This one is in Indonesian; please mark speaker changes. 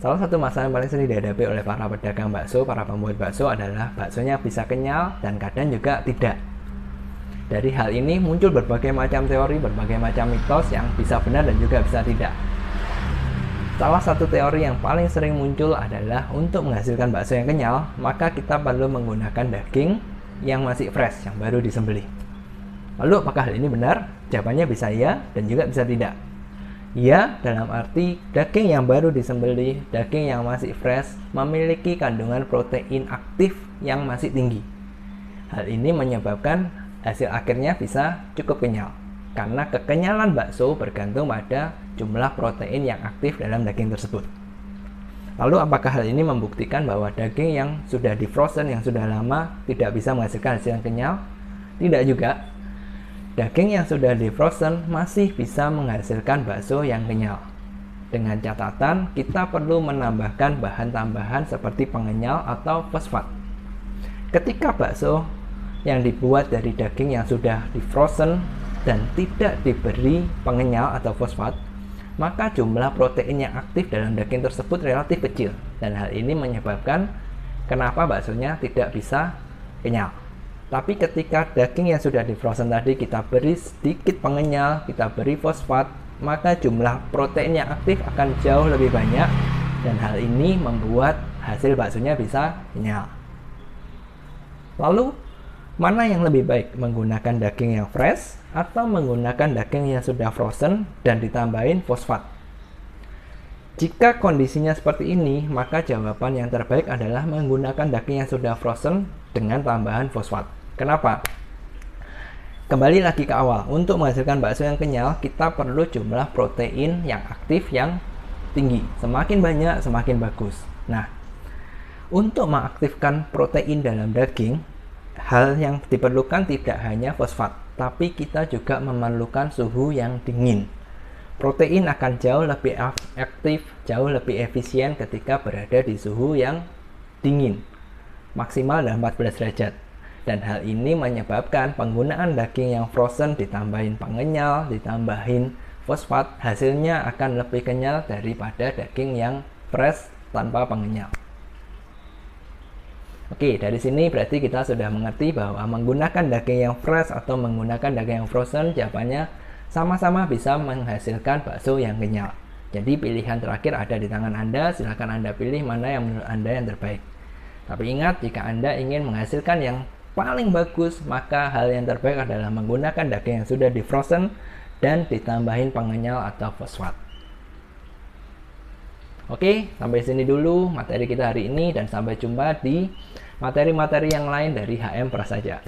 Speaker 1: Salah satu masalah yang paling sering dihadapi oleh para pedagang bakso, para pembuat bakso adalah baksonya bisa kenyal dan kadang juga tidak. Dari hal ini muncul berbagai macam teori, berbagai macam mitos yang bisa benar dan juga bisa tidak. Salah satu teori yang paling sering muncul adalah untuk menghasilkan bakso yang kenyal, maka kita perlu menggunakan daging yang masih fresh, yang baru disembelih. Lalu apakah hal ini benar? Jawabannya bisa iya dan juga bisa tidak. Ya, dalam arti daging yang baru disembelih, daging yang masih fresh, memiliki kandungan protein aktif yang masih tinggi. Hal ini menyebabkan hasil akhirnya bisa cukup kenyal, karena kekenyalan bakso bergantung pada jumlah protein yang aktif dalam daging tersebut. Lalu apakah hal ini membuktikan bahwa daging yang sudah di frozen, yang sudah lama, tidak bisa menghasilkan hasil yang kenyal? Tidak juga. Daging yang sudah di frozen masih bisa menghasilkan bakso yang kenyal. Dengan catatan, kita perlu menambahkan bahan tambahan seperti pengenyal atau fosfat. Ketika bakso yang dibuat dari daging yang sudah di frozen dan tidak diberi pengenyal atau fosfat, maka jumlah protein yang aktif dalam daging tersebut relatif kecil, dan hal ini menyebabkan kenapa baksonya tidak bisa kenyal. Tapi ketika daging yang sudah di frozen tadi kita beri sedikit pengenyal, kita beri fosfat, maka jumlah protein yang aktif akan jauh lebih banyak, dan hal ini membuat hasil baksonya bisa kenyal. Lalu, mana yang lebih baik, menggunakan daging yang fresh atau menggunakan daging yang sudah frozen dan ditambahin fosfat? Jika kondisinya seperti ini, maka jawaban yang terbaik adalah menggunakan daging yang sudah frozen dengan tambahan fosfat. Kenapa? Kembali lagi ke awal, untuk menghasilkan bakso yang kenyal, kita perlu jumlah protein yang aktif yang tinggi. Semakin banyak, semakin bagus. Nah, untuk mengaktifkan protein dalam daging, hal yang diperlukan tidak hanya fosfat, tapi kita juga memerlukan suhu yang dingin. Protein akan jauh lebih aktif, jauh lebih efisien ketika berada di suhu yang dingin, maksimal dalam 14 derajat. Dan hal ini menyebabkan penggunaan daging yang frozen ditambahin pengenyal, ditambahin fosfat, hasilnya akan lebih kenyal daripada daging yang fresh tanpa pengenyal. Oke, dari sini berarti kita sudah mengerti bahwa menggunakan daging yang fresh atau menggunakan daging yang frozen, jawabannya sama-sama bisa menghasilkan bakso yang kenyal. Jadi pilihan terakhir ada di tangan Anda, silakan Anda pilih mana yang menurut Anda yang terbaik. Tapi ingat, jika Anda ingin menghasilkan yang paling bagus, maka hal yang terbaik adalah menggunakan daging yang sudah di frozen dan ditambahin pengenyal atau fosfat. Oke, sampai sini dulu materi kita hari ini, dan sampai jumpa di materi-materi yang lain dari HM Prasaja.